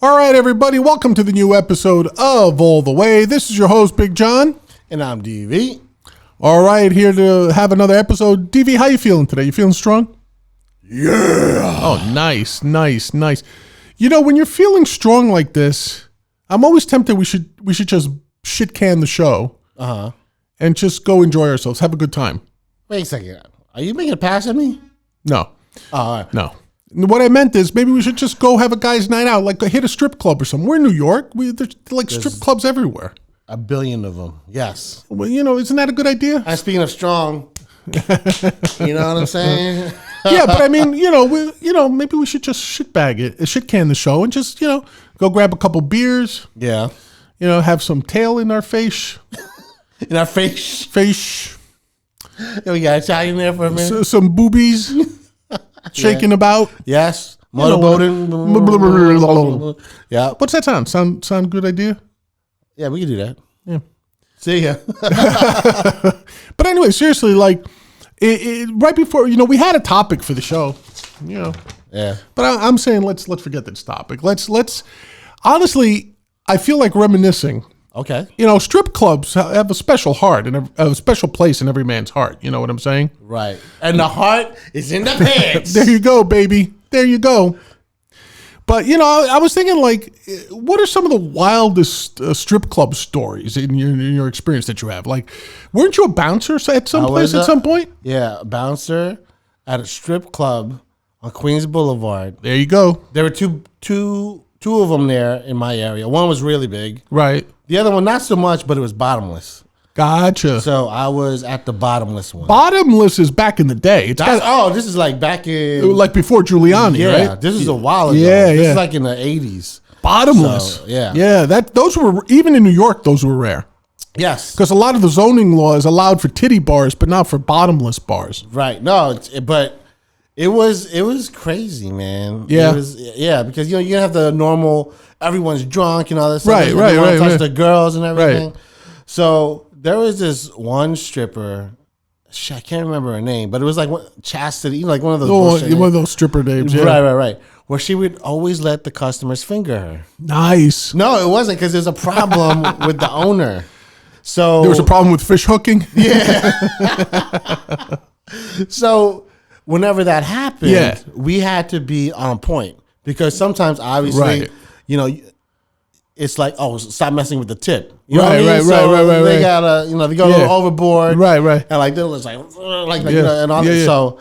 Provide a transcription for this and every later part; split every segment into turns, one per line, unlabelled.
All right, everybody, welcome to the new episode of All the Way. This is your host, Big John.
And I'm DV.
All right, here to have another episode. DV, how you feeling today? You feeling strong?
Yeah.
Oh, nice. You know, when you're feeling strong like this, I'm always tempted we should just shit can the show. And just go enjoy ourselves. Have a good time.
Wait a second. Are you making a pass at me?
No.
Oh, all right.
No. What I meant is maybe we should just go have a guy's night out, like hit a strip club or something. We're in New York. There's strip clubs everywhere.
A billion of them. Yes.
Well, you know, isn't that a good idea?
And speaking of strong, you know what I'm saying?
Yeah, but I mean, maybe we should just shit can the show and just, go grab a couple beers.
Yeah.
Have some tail in our face.
In our face.
Face.
Yeah, we got Italian there for a minute.
Some boobies shaking about.
Yes. Motorboating. Yeah.
What's that sound? Sound good idea?
Yeah, we can do that.
Yeah.
See ya.
But anyway, seriously, like, right before, we had a topic for the show,
Yeah.
But I'm saying let's forget this topic. Let's honestly, I feel like reminiscing.
Okay.
Strip clubs have a special heart and a special place in every man's heart. You know what I'm saying?
Right. And the heart is in the pants.
There you go, baby. There you go. But, I was thinking, like, what are some of the wildest strip club stories in your experience that you have? Like, weren't you a bouncer at some place at some point?
Yeah, a bouncer at a strip club on Queens Boulevard.
There you go.
There were two of them there in my area. One was really big.
Right.
The other one, not so much, but it was bottomless.
Gotcha.
So I was at the bottomless one.
Bottomless is back in the day.
This is like back in...
Like before Giuliani, right?
Yeah, this is a while ago.
Yeah,
This
yeah.
is like in the 80s.
Bottomless.
So, yeah.
Yeah, those were, even in New York, those were rare.
Yes.
Because a lot of the zoning laws allowed for titty bars, but not for bottomless bars.
Right. No, but it was crazy, man.
Yeah.
Because you have the normal, everyone's drunk and all this
Right,
stuff.
right.
Touch the girls and everything.
Right.
So there was this one stripper, I can't remember her name, but it was like Chastity, like one of those bullshit
one of those stripper names. Yeah.
Right. Where she would always let the customers finger her.
Nice.
No, it wasn't, because there's a problem with the owner. So
There was a problem with fish hooking?
Yeah. So whenever that happened, we had to be on point, because sometimes, obviously, it's like, oh, stop messing with the tip. You know what I mean?
Right.
They gotta, they go a little overboard.
Right.
And like, they're just like and all that.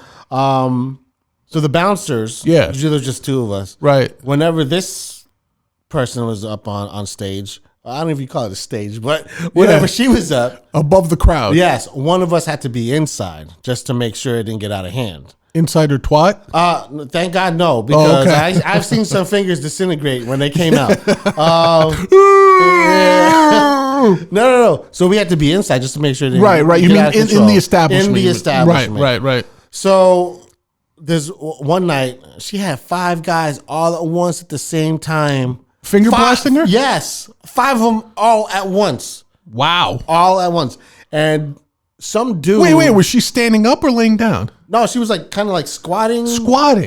So the bouncers, usually there's just two of us.
Right.
Whenever this person was up on stage, I don't know if you call it a stage, but whenever she was up.
Above the crowd.
Yes. One of us had to be inside just to make sure it didn't get out of hand.
Inside her twat?
Thank God, no, because I've seen some fingers disintegrate when they came out. No. So we had to be inside just to make sure.
Right. You mean in the establishment?
In the establishment.
Right.
So there's one night she had 5 guys all at once at the same time.
Finger blasting her?
Yes, 5 of them all at once.
Wow.
All at once, and some dude.
Wait. Was she standing up or laying down?
No, she was like kind of like squatting.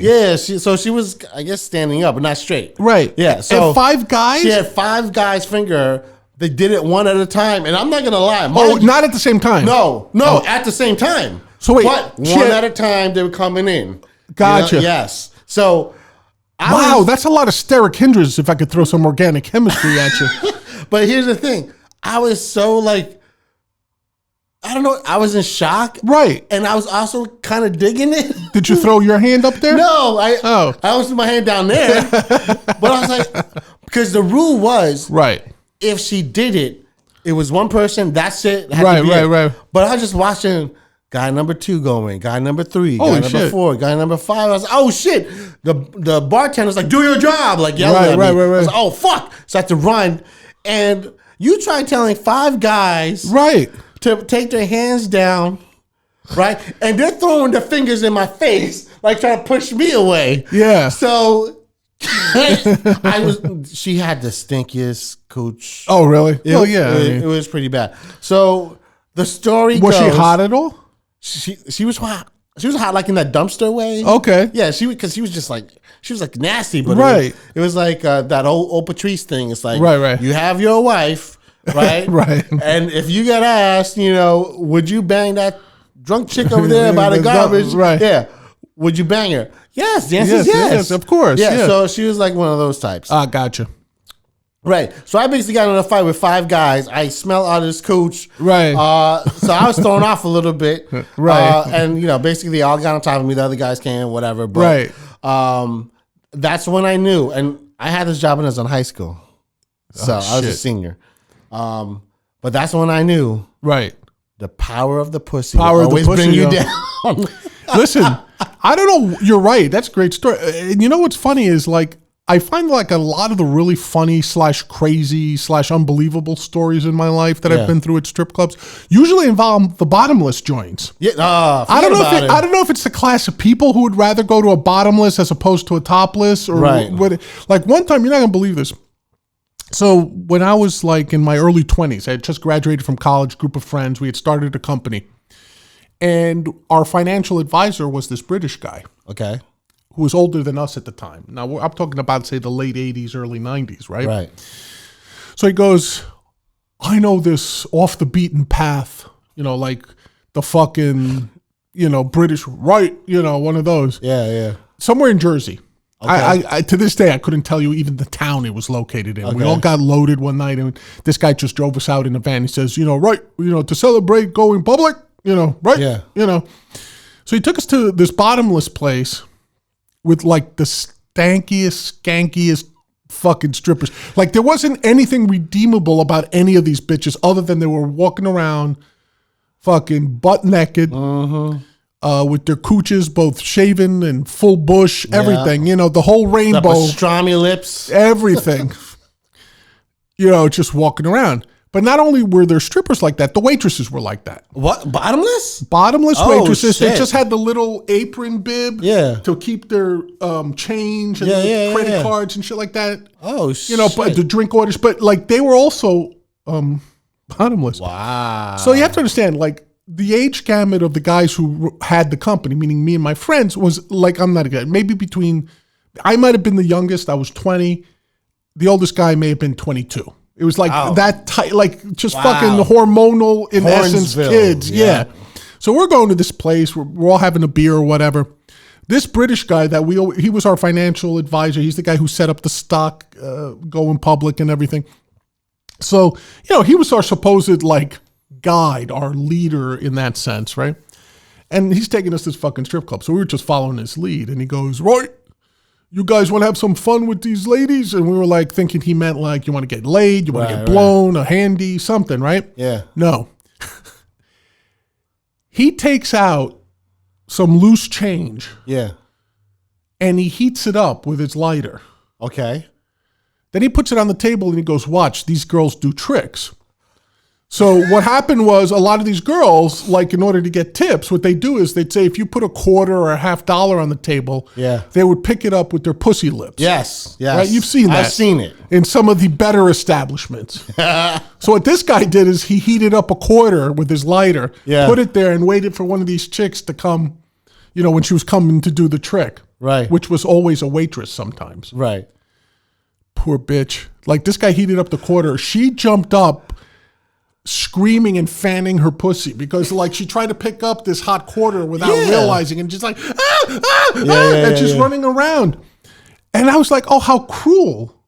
Yeah.
So she was, I guess, standing up, but not straight.
Right.
Yeah. So
and 5 guys?
She had 5 guys finger her. They did it one at a time. And I'm not going to lie.
Not at the same time?
No, at the same time.
So wait.
But one at a time, they were coming in.
Gotcha.
Yes. So.
That's a lot of steric hindrance if I could throw some organic chemistry at you.
But here's the thing. I was so like, I don't know. I was in shock.
Right.
And I was also kind of digging it.
Did you throw your hand up there?
No. I always threw my hand down there. But I was like, because the rule was.
Right.
If she did it, it was one person. That's it.
Right.
But I was just watching guy number 2 going, guy number 3,
Holy
guy number
shit.
4, guy number 5. I was like, oh shit. The bartender's like, do your job, like yelling at me.
Right.
I was like, oh fuck. So I had to run. And you try telling 5 guys to take their hands down, right? And they're throwing their fingers in my face, like trying to push me away.
Yeah.
So she had the stinkiest cooch.
Oh, really?
It was pretty bad. So the story
was
goes,
she hot at all?
She was hot. She was hot like in that dumpster way.
Okay.
Yeah, she was just like nasty, but it was like that old Patrice thing. It's like
right.
You have your wife, right?
Right.
And if you get asked, would you bang that drunk chick over there by the garbage?
Right.
Yeah. Would you bang her? Yes. The answer is yes.
Of course.
Yeah. So she was like one of those types.
Gotcha.
Right. So I basically got in a fight with 5 guys. I smell out of this cooch.
Right.
So I was thrown off a little bit.
Right.
And basically they all got on top of me. The other guys came, whatever. But, that's when I knew. And I had this job when I was in high school. So I was a senior. But that's when I knew.
Right.
The power of the pussy. Power of the pussy. Bring you down.
Listen, I don't know. You're right. That's a great story. And you know what's funny is like, I find like a lot of the really funny / crazy / unbelievable stories in my life that I've been through at strip clubs usually involve the bottomless joints.
Yeah,
I don't know if it's the class of people who would rather go to a bottomless as opposed to a topless or what. Like one time, you're not gonna believe this. So when I was like in my early 20s, I had just graduated from college, group of friends. We had started a company, and our financial advisor was this British guy.
Okay.
Who was older than us at the time. Now, I'm talking about, say, the late 80s, early 90s, right?
Right.
So he goes, I know this off the beaten path, like the fucking, British, right? One of those.
Yeah.
Somewhere in Jersey.
Okay.
I to this day, I couldn't tell you even the town it was located in. Okay. We all got loaded one night, and this guy just drove us out in a van. He says, right, to celebrate going public, right?
Yeah.
So he took us to this bottomless place with like the stankiest, skankiest fucking strippers. Like there wasn't anything redeemable about any of these bitches other than they were walking around fucking butt naked with their cooches both shaven and full bush, everything, the whole rainbow. The
pastrami lips.
Everything. Just walking around. But not only were there strippers like that, the waitresses were like that.
What? Bottomless?
Bottomless waitresses. Shit. They just had the little apron bib to keep their change and credit cards and shit like that.
Oh, shit.
But the drink orders. But like they were also bottomless.
Wow.
So you have to understand, like the age gamut of the guys who had the company, meaning me and my friends, was like, I'm not a guy. Maybe I might have been the youngest. I was 20. The oldest guy may have been 22. It was like that tight, like just fucking hormonal in essence kids. Yeah. So we're going to this place. We're all having a beer or whatever. This British guy he was our financial advisor. He's the guy who set up the stock, going public and everything. So, he was our supposed like guide, our leader in that sense. Right. And he's taking us to this fucking strip club. So we were just following his lead and he goes, right. You guys want to have some fun with these ladies? And we were like thinking he meant like you want to get laid, you want to get blown, a handy, something, right?
Yeah.
No. He takes out some loose change.
Yeah.
And he heats it up with his lighter.
Okay.
Then he puts it on the table and he goes, watch, these girls do tricks. So what happened was a lot of these girls, like in order to get tips, what they do is they'd say if you put a quarter or a $50 on the table, they would pick it up with their pussy lips.
Yes.
Right? You've seen that.
I've seen it.
In some of the better establishments. So what this guy did is he heated up a quarter with his lighter, put it there and waited for one of these chicks to come, when she was coming to do the trick.
Right.
Which was always a waitress sometimes.
Right.
Poor bitch. Like this guy heated up the quarter. She jumped up screaming and fanning her pussy because like she tried to pick up this hot quarter without realizing and just like and just running around. And I was like, oh, how cruel.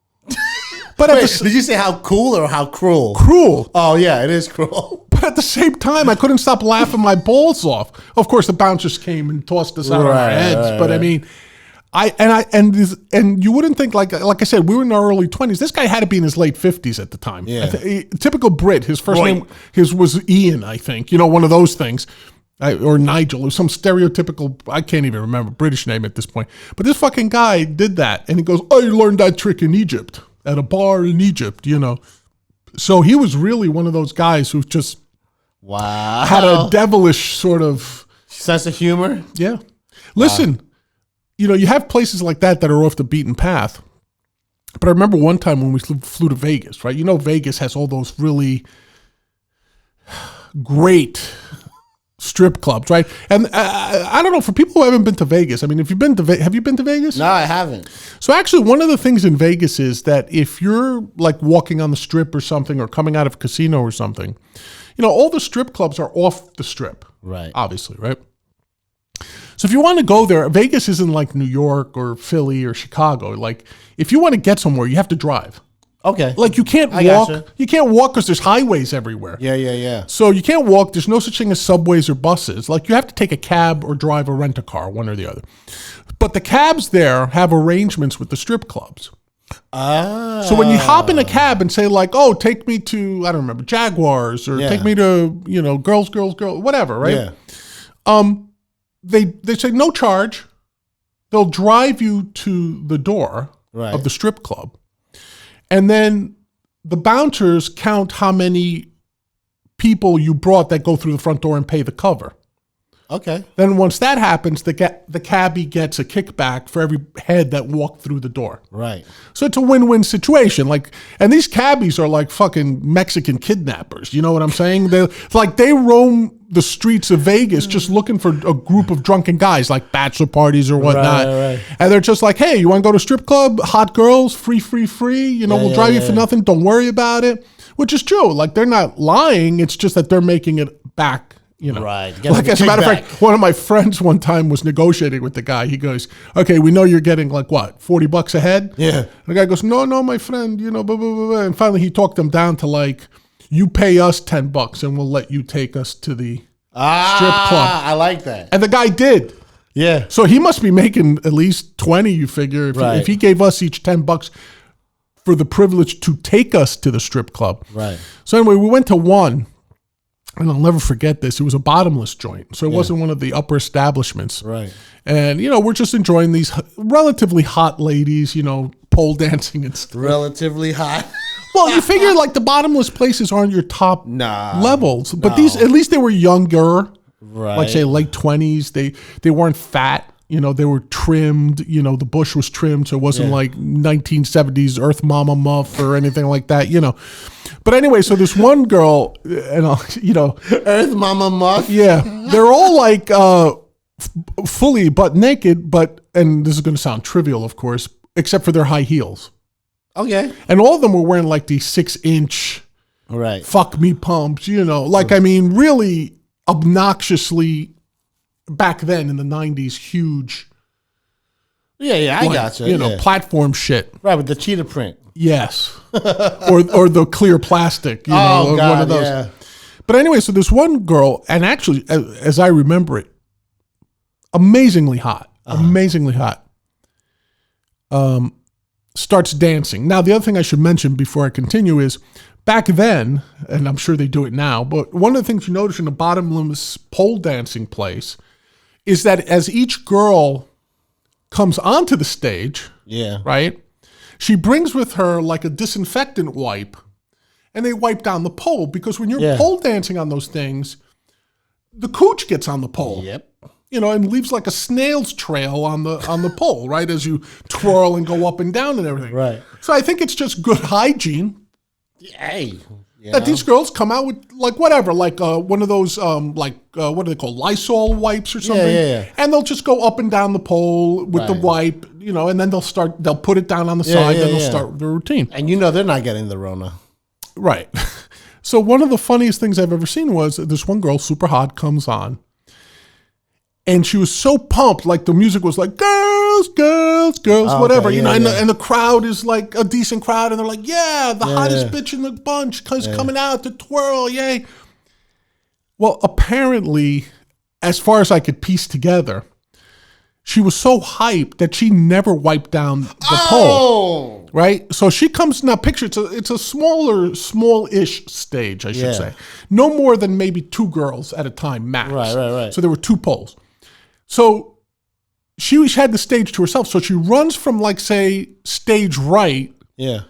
But
did you say how cool or how cruel?
Cruel.
Oh yeah, it is cruel.
But at the same time, I couldn't stop laughing my balls off. Of course, the bouncers came and tossed us out of our heads. But I mean, and you wouldn't think like I said, we were in our early 20s. This guy had to be in his late 50s at the time.
Yeah.
Typical Brit. His first name was Ian, I think. One of those things. Or Nigel, or some stereotypical, I can't even remember, British name at this point. But this fucking guy did that. And he goes, I learned that trick in Egypt, at a bar in Egypt, So he was really one of those guys who just had a devilish sort of
sense of humor.
Yeah. Listen. You have places like that are off the beaten path. But I remember one time when we flew to Vegas, right? Vegas has all those really great strip clubs, right? And I don't know, for people who haven't been to Vegas, I mean, have you been to Vegas?
No, I haven't.
So actually, one of the things in Vegas is that if you're like walking on the strip or something, or coming out of a casino or something, all the strip clubs are off the strip.
Right.
Obviously, right? So if you want to go there, Vegas isn't like New York or Philly or Chicago. Like, if you want to get somewhere, you have to drive.
Okay.
Like, you can't walk.
Gotcha.
You can't walk because there's highways everywhere.
Yeah.
So you can't walk. There's no such thing as subways or buses. Like, you have to take a cab or drive or rent a car, one or the other. But the cabs there have arrangements with the strip clubs.
Ah.
So when you hop in a cab and say like, oh, take me to, I don't remember, Jaguars, or take me to, girls, whatever, right?
Yeah.
They say no charge. They'll drive you to the door of the strip club. And then the bouncers count how many people you brought that go through the front door and pay the cover.
Okay.
Then once that happens, the cabbie gets a kickback for every head that walked through the door.
Right.
So it's a win-win situation. Like, and these cabbies are like fucking Mexican kidnappers. You know what I'm saying? They roam the streets of Vegas just looking for a group of drunken guys, like bachelor parties or whatnot.
Right.
And they're just like, hey, you want to go to strip club? Hot girls, free. We'll drive you for nothing. Don't worry about it. Which is true. Like, they're not lying. It's just that they're making it back.
Right.
Like, as a matter of fact, one of my friends one time was negotiating with the guy. He goes, okay, we know you're getting like what, $40 a head?
Yeah.
And the guy goes, no, my friend, blah, blah, blah, blah. And finally he talked them down to like, you pay us $10 and we'll let you take us to the strip club.
I like that.
And the guy did.
Yeah.
So he must be making at least 20, you figure, if he gave us each $10 for the privilege to take us to the strip club.
Right.
So anyway, we went to one. And I'll never forget this. It was a bottomless joint. So it wasn't one of the upper establishments.
Right.
And, we're just enjoying these relatively hot ladies, pole dancing and stuff.
Relatively hot.
Well, you figure like the bottomless places aren't your top levels. But these, at least they were younger.
Right.
Like say late 20s. They weren't fat. They were trimmed. The bush was trimmed. So it wasn't like 1970s Earth Mama Muff or anything like that, But anyway, so this one girl, and
Earth Mama Muff.
Yeah, they're all like fully butt naked, and this is going to sound trivial, of course, except for their high heels.
Okay.
And all of them were wearing like these 6-inch fuck me pumps, I mean, really obnoxiously back then in the 90s, huge.
Yeah, I gotcha.
Platform shit.
Right, with the cheetah print.
Yes. or the clear plastic,
God,
one of those. Yeah. But anyway, so this one girl, and actually, as I remember it, amazingly hot, starts dancing. Now, the other thing I should mention before I continue is, back then, and I'm sure they do it now, but one of the things you notice in a bottomless pole dancing place is that as each girl comes onto the stage, right, she brings with her like a disinfectant wipe, and they wipe down the pole, because when you're pole dancing on those things, the cooch gets on the pole.
Yep.
And leaves like a snail's trail on the pole, right, as you twirl and go up and down and everything.
Right.
So I think it's just good hygiene.
Hey.
That these girls come out with like whatever, like one of those what do they call, Lysol wipes or something?
Yeah.
And they'll just go up and down the pole with the wipe, and then they'll put it down on the side, then they'll start their routine.
And they're not getting the Rona.
Right. So one of the funniest things I've ever seen was this one girl, super hot, comes on. And she was so pumped, like the music was like, girls, whatever, and the crowd is like a decent crowd, and they're like, the hottest bitch in the bunch coming out to twirl, yay. Well, apparently, as far as I could piece together, she was so hyped that she never wiped down the pole, right? So she comes, now picture, it's a small-ish stage, I should say. No more than maybe 2 girls at a time, max.
Right.
So there were 2 poles. So she had the stage to herself. So she runs from, like, say, stage right.
Yeah.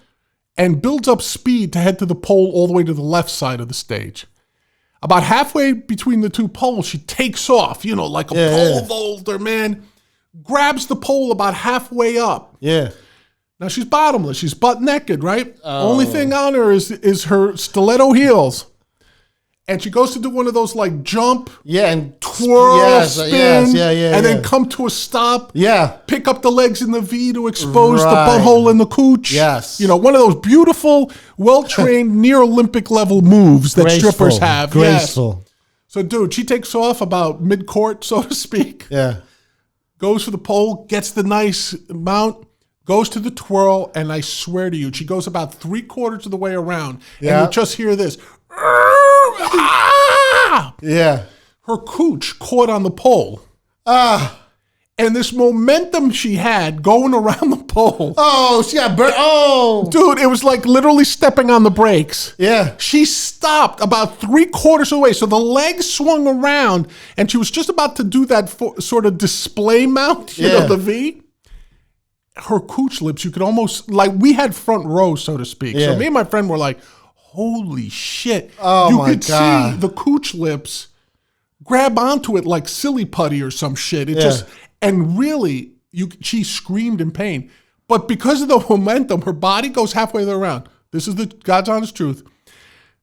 And builds up speed to head to the pole all the way to the left side of the stage. About halfway between the 2 poles, she takes off, like a pole vaulter, man. Grabs the pole about halfway up.
Yeah.
Now she's bottomless. She's butt naked, right? Only thing on her is her stiletto heels. and she goes to do one of those like jump,
and
twirl, spin, and then
yeah.
come to a stop.
Yeah.
Pick up the legs in the V to expose the butthole in the cooch.
Yes.
You know, one of those beautiful, well-trained, near Olympic level moves that strippers have.
Graceful.
Yes. So, dude, she takes off about mid-court, so to speak.
Yeah.
Goes for the pole, gets the nice mount, goes to the twirl, and I swear to you, she goes about 3/4 of the way around, and you just hear this.
Yeah.
Her cooch caught on the pole. And this momentum she had going around the pole.
Oh, she got burnt. Oh.
Dude, it was like literally stepping on the brakes.
Yeah.
She stopped about 3/4 of the way. So the legs swung around, and she was just about to do that sort of display mount, you know, the V. Her cooch lips, you could almost, like, we had front row, so to speak.
Yeah.
So me and my friend were like, holy shit.
Oh,
you
my
could
God.
see the cooch lips grab onto it like silly putty or some shit. It just, and really, she screamed in pain. But because of the momentum, her body goes halfway around. This is the God's honest truth.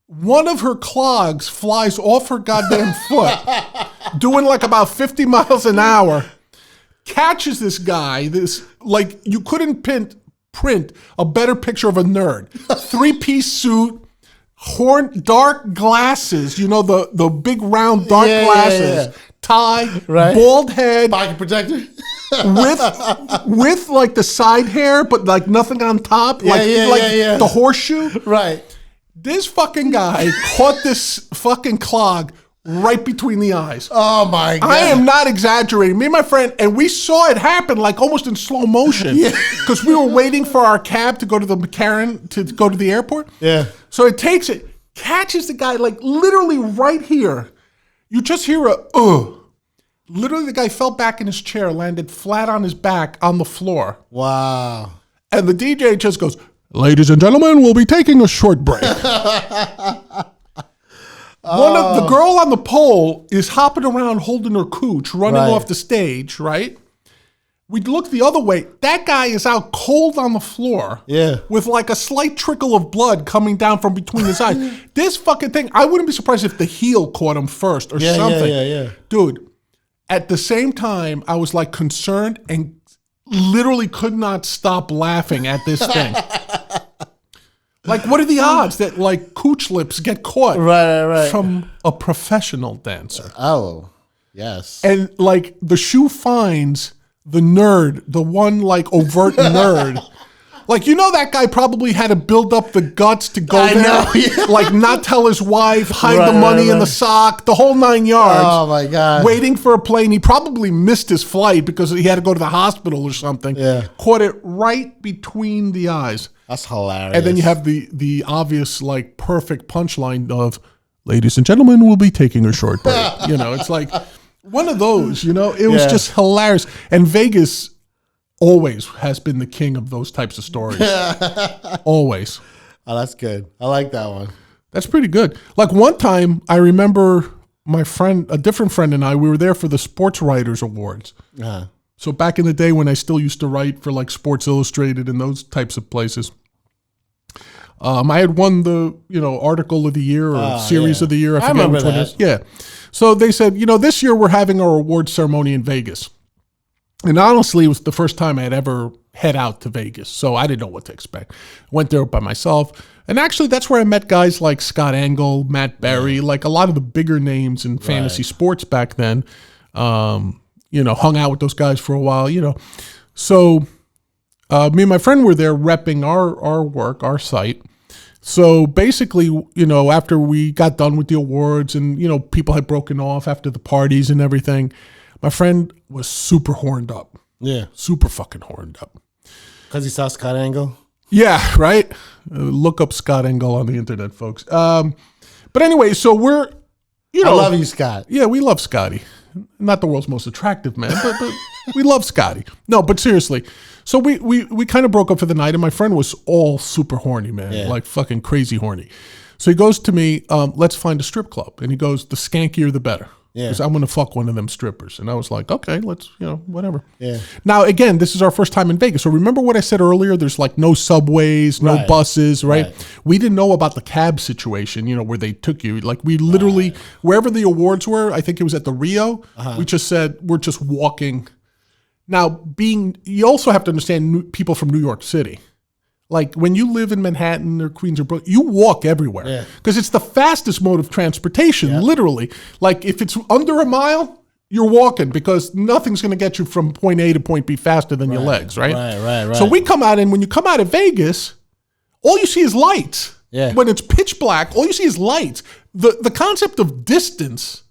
One of her clogs flies off her goddamn foot, doing like about 50 miles an hour, catches this guy, like you couldn't print a better picture of a nerd. 3-piece suit, dark glasses, you know, the big round dark glasses, tie, bald head,
pocket protector,
with like the side hair, but like nothing on top, like the horseshoe.
Right.
This fucking guy caught this fucking clog right between the eyes.
Oh my God.
I am not exaggerating. Me and my friend, and we saw it happen like almost in slow motion. Because we were waiting for our cab to go to the McCarran to go to the airport.
Yeah.
So it takes it, catches the guy like literally right here. You just hear a Literally the guy fell back in his chair, landed flat on his back on the floor.
Wow.
And the DJ just goes, "Ladies and gentlemen, we'll be taking a short break." The girl on the pole is hopping around holding her cooch, running off the stage, right? We look the other way. That guy is out cold on the floor with like a slight trickle of blood coming down from between his eyes. This fucking thing, I wouldn't be surprised if the heel caught him first or something.
Yeah.
Dude, at the same time, I was like concerned and literally could not stop laughing at this thing. Like, what are the odds that like cooch lips get caught from a professional dancer?
Oh, yes.
And like the shoe finds the nerd, the one like overt nerd. Like, you know, that guy probably had to build up the guts to go there. Like not tell his wife, hide the money in the sock, the whole 9 yards.
Oh my God.
Waiting for a plane. He probably missed his flight because he had to go to the hospital or something.
Yeah.
Caught it right between the eyes.
That's hilarious.
And then you have the obvious, like, perfect punchline of, "Ladies and gentlemen, we'll be taking a short break." You know, it's like one of those, you know, it was just hilarious. And Vegas always has been the king of those types of stories. Always.
Oh, that's good. I like that one.
That's pretty good. Like one time, I remember my friend, a different friend and I, we were there for the Sports Writers Awards. So back in the day when I still used to write for like Sports Illustrated and those types of places, I had won the, you know, article of the year or series of the year. I forget which one it is. Yeah. So they said, you know, this year we're having our award ceremony in Vegas. And honestly, it was the first time I had ever head out to Vegas. So I didn't know what to expect. Went there by myself. And actually, that's where I met guys like Scott Angle, Matt Berry, like a lot of the bigger names in fantasy sports back then. You know, hung out with those guys for a while, you know. So me and my friend were there repping our work, our site. So basically, you know, after we got done with the awards and, you know, people had broken off after the parties and everything, my friend was super horned up.
Yeah.
Super fucking horned up.
Because he saw Scott Angle?
Yeah, right? Look up Scott Angle on the internet, folks. But anyway, so we're, you know.
I love you, Scott.
Yeah, we love Scotty. Not the world's most attractive man, but we love Scotty. No, but seriously. So we kind of broke up for the night, and my friend was all super horny, man. Like fucking crazy horny. So he goes to me, "Let's find a strip club." And he goes, "The skankier, the better." because I'm gonna fuck one of them strippers. And I was like, okay, let's, whatever.
Yeah.
Now again, this is our first time in Vegas, so remember what I said earlier? There's like no subways, no buses, right? We didn't know about the cab situation, where they took you. Like we literally wherever the awards were, I think it was at the Rio. We just said we're just walking. Now, you also have to understand people from New York City. Like when you live in Manhattan or Queens or Brooklyn, you walk everywhere because it's the fastest mode of transportation, literally. Like if it's under a mile, you're walking because nothing's going to get you from point A to point B faster than your legs, right?
Right.
So we come out, and when you come out of Vegas, all you see is lights.
Yeah.
When it's pitch black, all you see is lights. The concept of distance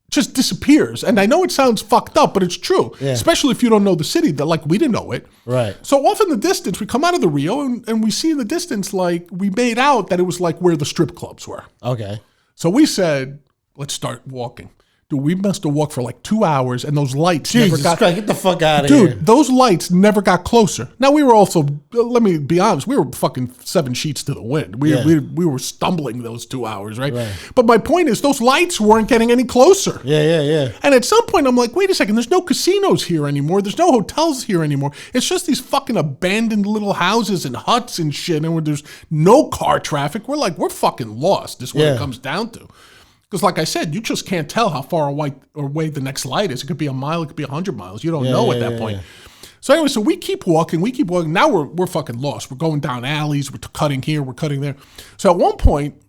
just disappears. And I know it sounds fucked up, but it's true. Yeah. Especially if you don't know the city. That like we didn't know it.
Right.
So off in the distance, we come out of the Rio and we see in the distance, like we made out that it was like where the strip clubs were.
Okay.
So we said, let's start walking. Dude, we must have walked for like 2 hours, and those lights never got...
Christ, get the fuck out of here.
Dude, those lights never got closer. Now, we were also, let me be honest, we were fucking 7 sheets to the wind. We were stumbling those 2 hours, right? But my point is, those lights weren't getting any closer.
Yeah.
And at some point, I'm like, wait a second, there's no casinos here anymore. There's no hotels here anymore. It's just these fucking abandoned little houses and huts and shit, and where there's no car traffic. We're fucking lost, is what it comes down to. Because like I said, you just can't tell how far away the next light is. It could be a mile, it could be 100 miles. You don't know at that point. Yeah. So anyway, so we keep walking. Now we're fucking lost. We're going down alleys. We're cutting here. We're cutting there. So at one point,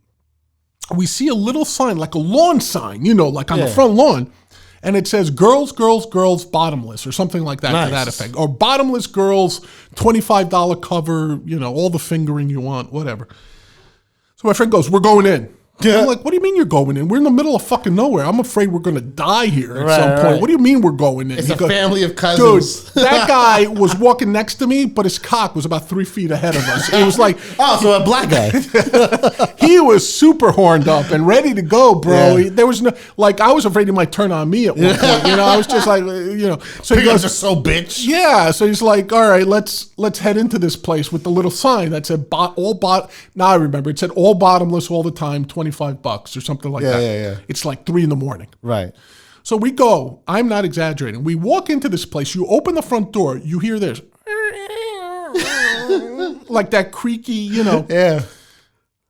we see a little sign, like a lawn sign, like on the front lawn. And it says, girls, girls, girls, bottomless, or something like that, to that effect. Or bottomless girls, $25 cover, all the fingering you want, whatever. So my friend goes, we're going in. Yeah. I'm like, what do you mean you're going in? We're in the middle of fucking nowhere. I'm afraid we're going to die here at some point. What do you mean we're going in?
It's a family of cousins.
Dude, that guy was walking next to me, but his cock was about 3 feet ahead of us. It was like...
so a black guy.
He was super horned up and ready to go, bro. Yeah. There was no... Like, I was afraid he might turn on me at one point. I was just like, So he goes,
just so bitch.
Yeah. So he's like, all right, let's head into this place with the little sign that said, now I remember. It said all bottomless all the time, $25 or something like that.
Yeah.
It's like 3 a.m.
Right.
So we go. I'm not exaggerating. We walk into this place. You open the front door. You hear this. Like that creaky,
Yeah.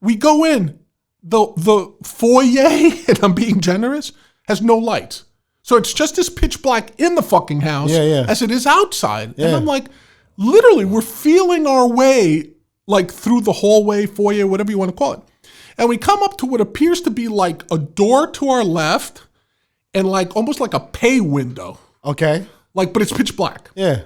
We go in. The foyer, and I'm being generous, has no lights. So it's just as pitch black in the fucking house as it is outside. Yeah. And I'm like, literally, we're feeling our way like through the hallway, foyer, whatever you want to call it. And we come up to what appears to be like a door to our left and like almost like a pay window.
Okay.
Like, but it's pitch black.
Yeah.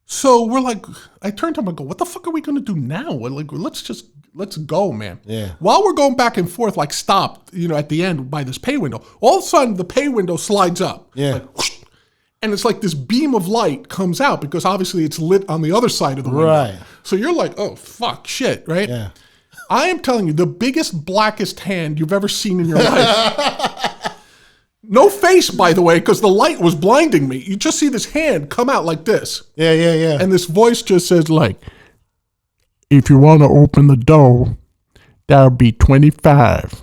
So we're like, I turned to him and go, what the fuck are we going to do now? We're like, let's go, man.
Yeah.
While we're going back and forth, like stopped, at the end by this pay window, all of a sudden the pay window slides up.
Yeah.
Like, whoosh, and it's like this beam of light comes out because obviously it's lit on the other side of the window.
Right.
So you're like, oh, fuck, shit, right?
Yeah.
I am telling you, the biggest, blackest hand you've ever seen in your life. No face, by the way, because the light was blinding me. You just see this hand come out like this.
Yeah.
And this voice just says, like, if you want to open the door, that'll be $25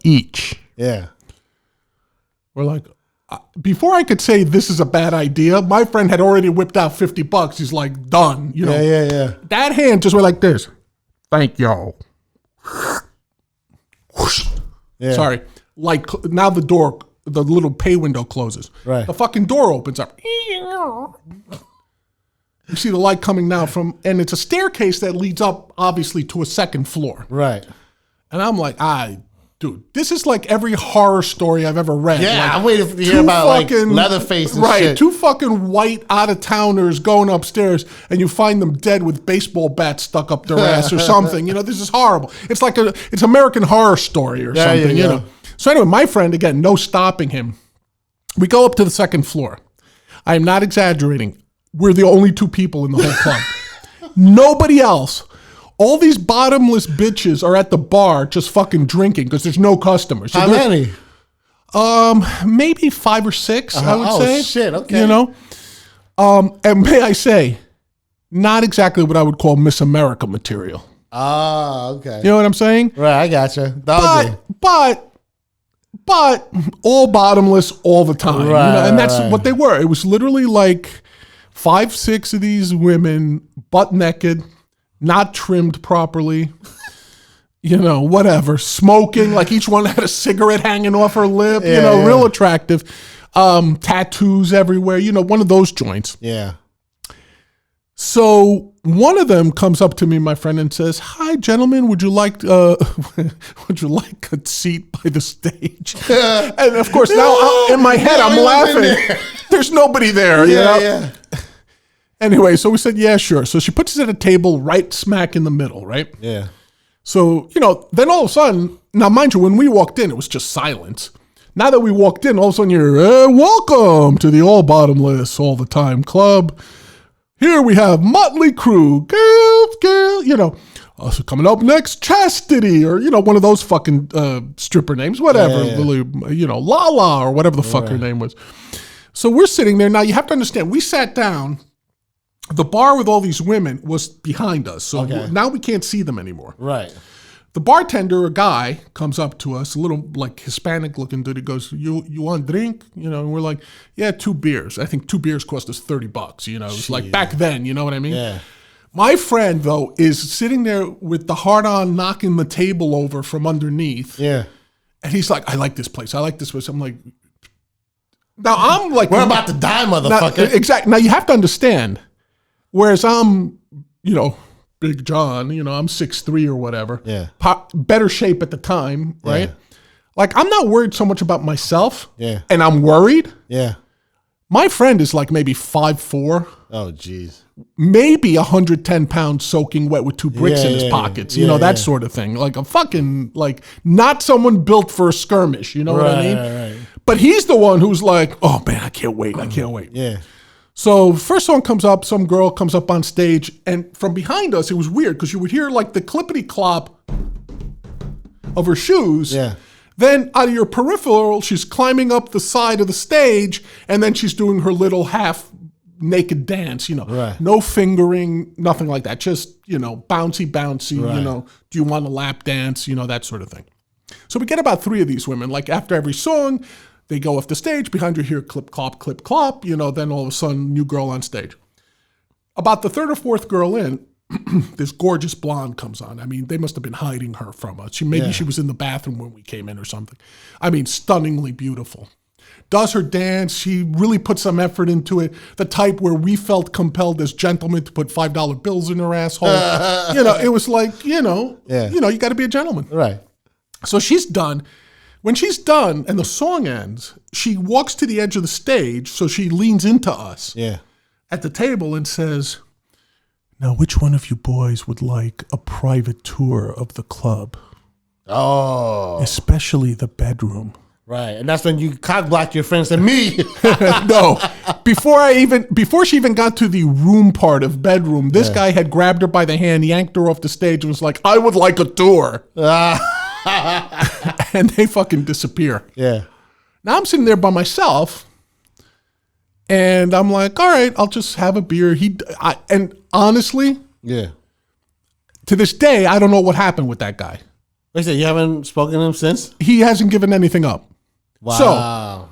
each.
Yeah.
We're like, before I could say this is a bad idea, my friend had already whipped out $50. He's like, done.
Yeah.
That hand just went like this. Thank y'all.
Yeah.
Sorry. Like now the door, the little pay window closes.
Right.
The fucking door opens up. You see the light coming now and it's a staircase that leads up obviously to a second floor.
Right.
And I'm like, dude, this is like every horror story I've ever read.
Yeah,
like,
I'm waiting to hear about fucking, like Leatherface and shit.
2 fucking white out-of-towners going upstairs and you find them dead with baseball bats stuck up their ass or something. This is horrible. It's like it's American Horror Story or something, you know. So anyway, my friend, again, no stopping him. We go up to the second floor. I am not exaggerating. We're the only 2 people in the whole club. Nobody else. All these bottomless bitches are at the bar just fucking drinking because there's no customers. So
how many?
Maybe 5 or 6, I would say.
Oh, shit, okay.
And may I say, not exactly what I would call Miss America material.
Ah, okay.
You know what I'm saying?
Right, I gotcha.
But but all bottomless all the time.
Right,
and that's what they were. It was literally like 5, 6 of these women, butt naked, not trimmed properly. Whatever, smoking, like each one had a cigarette hanging off her lip, real attractive. Tattoos everywhere, one of those joints.
Yeah.
So one of them comes up to me, my friend, and says, "Hi, gentlemen, would you like a seat by the stage?" And of course, now in my head, I'm laughing. There's nobody there. Yeah. Anyway, so we said, "Yeah, sure." So she puts us at a table right smack in the middle, right?
Yeah.
So, then all of a sudden, now mind you, when we walked in, it was just silence. Now that we walked in, all of a sudden you're, welcome to the All Bottomless All the Time Club. Here we have Motley Crue, girl, also coming up next, Chastity, or, one of those fucking stripper names, whatever, Lala, or whatever the fuck her name was. So we're sitting there. Now, you have to understand, we sat down. The bar with all these women was behind us, so now we can't see them anymore.
Right.
The bartender, a guy, comes up to us, a little like Hispanic-looking dude. He goes, "You want a drink?" And we're like, "Yeah, 2 beers." I think 2 beers cost us $30. It was like back then. You know what I mean?
Yeah.
My friend though is sitting there with the hard-on knocking the table over from underneath.
Yeah.
And he's like, "I like this place. I like this place." I'm like, now I'm like,
we're about to die, motherfucker.
Exactly. Now you have to understand. Whereas I'm, Big John, I'm 6'3" or whatever.
Yeah.
Better shape at the time, right?
Yeah.
Like, I'm not worried so much about myself.
Yeah.
And I'm worried.
Yeah.
My friend is like maybe 5'4".
Oh, geez.
Maybe 110 pounds soaking wet with 2 bricks in his pockets. That sort of thing. Like a fucking, like, not someone built for a skirmish. You know what I mean?
Right.
But he's the one who's like, "Oh, man, I can't wait. I can't wait."
Yeah.
So first song comes up, some girl comes up on stage, and from behind us, it was weird because you would hear like the clippity clop of her shoes.
Yeah.
Then out of your peripheral, she's climbing up the side of the stage, and then she's doing her little half naked dance,
Right.
No fingering, nothing like that. Just, bouncy,
Right.
do you want a lap dance, that sort of thing. So we get about 3 of these women, like after every song, they go off the stage, behind you hear clip, clop, then all of a sudden, new girl on stage. About the 3rd or 4th girl in, this gorgeous blonde comes on. I mean, they must have been hiding her from us. Maybe she was in the bathroom when we came in or something. I mean, stunningly beautiful. Does her dance. She really put some effort into it. The type where we felt compelled as gentlemen to put $5 bills in her asshole. It was like, you got to be a gentleman.
Right.
So she's done. When she's done and the song ends, she walks to the edge of the stage, so she leans into us at the table and says, "Now, which one of you boys would like a private tour of the club?
Oh.
Especially the bedroom."
Right. And that's when you cock-blocked your friends and me.
No. Before she even got to the room part of bedroom, this guy had grabbed her by the hand, yanked her off the stage, and was like, "I would like a tour." And they fucking disappear.
Yeah.
Now I'm sitting there by myself, and I'm like, "All right, I'll just have a beer." And honestly, to this day, I don't know what happened with that guy.
Wait a second, you haven't spoken to him since?
He hasn't given anything up.
Wow.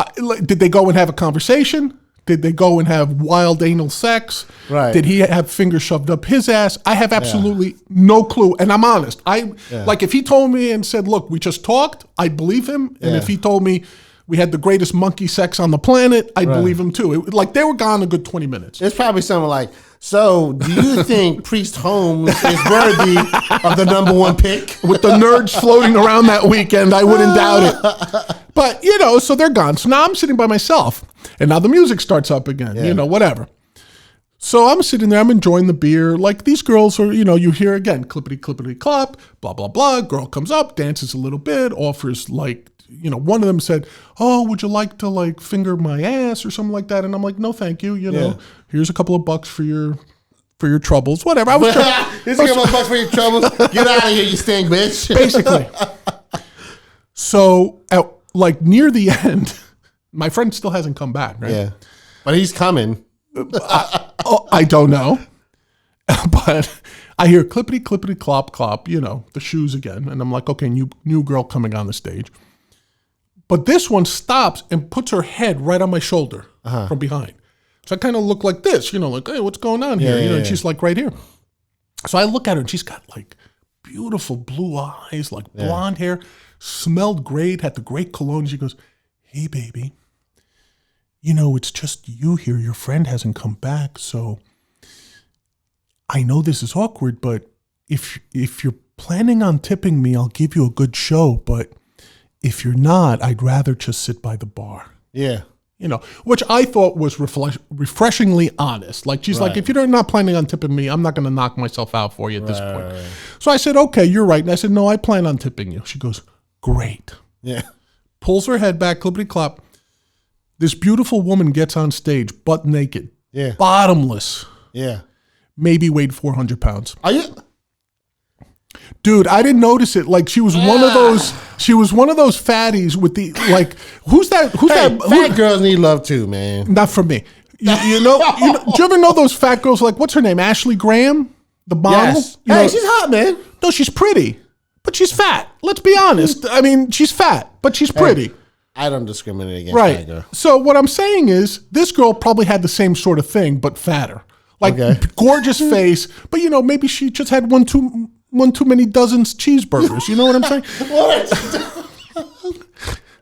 So, did they go and have a conversation? Did they go and have wild anal sex?
Right.
Did he have fingers shoved up his ass? I have absolutely no clue. And I'm honest. Like if he told me and said, "Look, we just talked," I'd believe him. And if he told me we had the greatest monkey sex on the planet, I'd believe him too. Like they were gone a good 20 minutes.
It's probably something like, "So do you think Priest Holmes is worthy of the #1 pick?"
With the nerds floating around that weekend, I wouldn't doubt it. But, so they're gone. So now I'm sitting by myself. And now the music starts up again, whatever. So I'm sitting there, I'm enjoying the beer. Like these girls are, you hear again, clippity clop, blah, blah, blah. Girl comes up, dances a little bit, offers like, one of them said, "Oh, would you like to like finger my ass or something like that?" And I'm like, "No, thank you. Here's a couple of bucks for your troubles, whatever." I was
Here's a couple of bucks for your troubles. Get out of here, you stink bitch.
Basically. So like near the end, my friend still hasn't come back, right?
Yeah. But he's coming.
I don't know. But I hear clippity clop, the shoes again. And I'm like, okay, new girl coming on the stage. But this one stops and puts her head right on my shoulder from behind. So I kind of look like this, like, hey, what's going on here? And she's like right here. So I look at her and she's got like beautiful blue eyes, like blonde hair, smelled great, had the great cologne. She goes, hey, baby, it's just you here. Your friend hasn't come back. So I know this is awkward, but if you're planning on tipping me, I'll give you a good show. But if you're not, I'd rather just sit by the bar.
Yeah.
Which I thought was refreshingly honest. Like, she's like, if you're not planning on tipping me, I'm not going to knock myself out for you at this point. Right. So I said, okay, you're right. And I said, no, I plan on tipping you. She goes, great.
Yeah.
Pulls her head back, clippity-clop. This beautiful woman gets on stage, butt naked.
Yeah.
Bottomless.
Yeah.
Maybe weighed 400 pounds.
Are you...
Dude, I didn't notice it. Like, she was one of those fatties with the, like, who's that?
Fat girls need love too, man.
Not from me. Do you ever know those fat girls? Like, what's her name? Ashley Graham, the model.
Yes. She's hot, man.
No, she's pretty, but she's fat. Let's be honest. I mean, she's fat, but she's pretty.
I don't discriminate against fat girls.
So what I'm saying is, this girl probably had the same sort of thing, but fatter. Like, gorgeous face, but maybe she just had one too many dozens cheeseburgers. You know what I'm saying?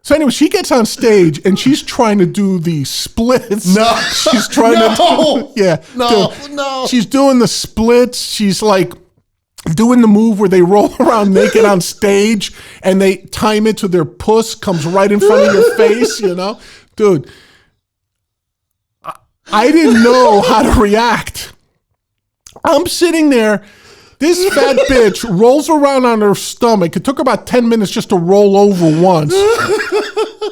So anyway, she gets on stage and she's trying to do the splits.
No.
She's trying to do,
No.
She's doing the splits. She's like doing the move where they roll around naked on stage and they time it to their puss comes right in front of your face, Dude, I didn't know how to react. I'm sitting there. This fat bitch rolls around on her stomach. It took her about 10 minutes just to roll over once.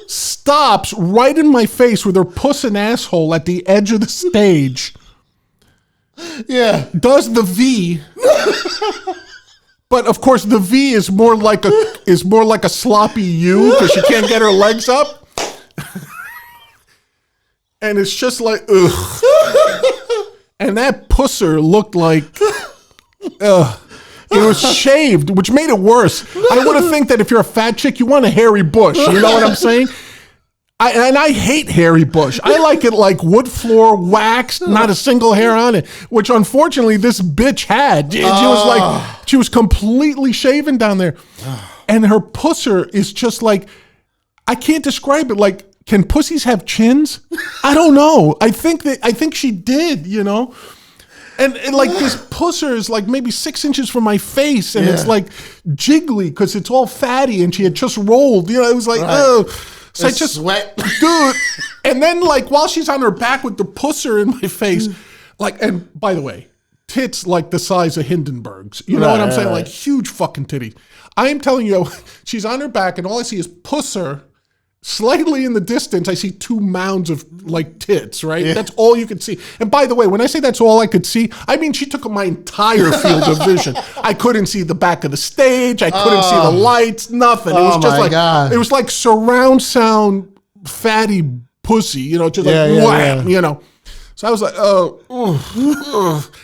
Stops right in my face with her puss and asshole at the edge of the stage.
Yeah.
Does the V. But of course the V is more like a sloppy U because she can't get her legs up. And it's just like, ugh. And that pusser looked like, it was shaved, which made it worse. I would have think that if you're a fat chick, you want a hairy bush. You know what I'm saying? I hate hairy bush. I like it like wood floor, waxed, not a single hair on it, which unfortunately this bitch had. She was completely shaven down there. And her pusser is just like, I can't describe it. Like, can pussies have chins? I don't know. I think she did, And like this pusser is like maybe 6 inches from my face, and it's like jiggly because it's all fatty, and she had just rolled. It was like, oh, so I just
sweat,
dude. And then like while she's on her back with the pusser in my face, like, and by the way, tits like the size of Hindenburgs. You know what I'm saying? Like huge fucking titties. I am telling you, she's on her back, and all I see is pusser. Slightly in the distance, I see 2 mounds of like tits, right? Yeah. That's all you could see. And by the way, when I say that's all I could see, I mean she took my entire field of vision. I couldn't see the back of the stage. I couldn't see the lights, nothing. It was just like, God. It was like surround sound fatty pussy, just like, wham. So I was like,